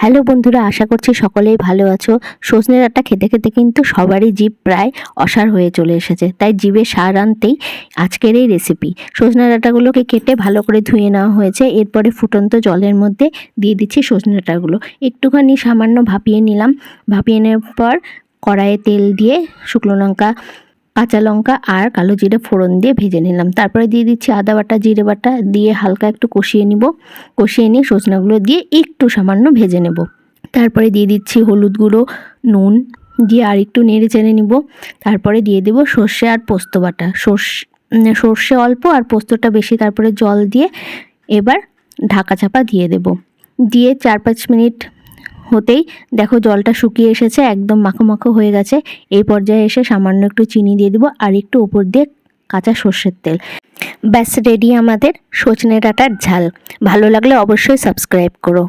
Hello বন্ধুরা, আশা করছি সকলেই ভালো আছো। সজনে ডাঁটা খেতে খেতে কিন্তু সবারই জিভ প্রায় অসাড় হয়ে চলে এসেছে, তাই জিভে স্বাদ আনতেই আজকের এই রেসিপি। সজনে ডাঁটাগুলোকে কেটে ভালো করে ধুয়ে নেওয়া হয়েছে। এরপরে ফুটন্ত জলের মধ্যে দিয়ে দিচ্ছি সজনে ডাঁটাগুলো, একটুখানি সামান্য ভাপিয়ে নিলাম। ভাপিয়ে নেওয়ার পর কড়াইয়ে তেল দিয়ে শুকনো লঙ্কা, কাঁচা লঙ্কা আর কালো জিরে ফোড়ন দিয়ে ভেজে নিলাম। তারপরে দিয়ে দিচ্ছি আদা বাটা, জিরে বাটা দিয়ে হালকা একটু কষিয়ে নিব। কষিয়ে নিয়ে সজনাগুলো দিয়ে একটু সামান্য ভেজে নেব। তারপরে দিয়ে দিচ্ছি হলুদ গুঁড়ো, নুন দিয়ে আর একটু নেড়ে চেড়ে নিব। তারপরে দিয়ে দেব সর্ষে আর পোস্ত বাটা, সর্ষে অল্প আর পোস্তটা বেশি। তারপরে জল দিয়ে এবার ঢাকা চাপা দিয়ে দেব। দিয়ে 4-5 মিনিট হতেই দেখো জলটা শুকিয়ে এসেছে, একদম মাখো মাখো হয়ে গেছে। এই পর্যায়ে এসে সামান্য একটু চিনি দিয়ে দেবো আর একটু ওপর দিয়ে কাঁচা সর্ষের তেল। ব্যাস রেডি আমাদের সজনে ডাঁটার ঝাল। ভালো লাগলে অবশ্যই সাবস্ক্রাইব করো।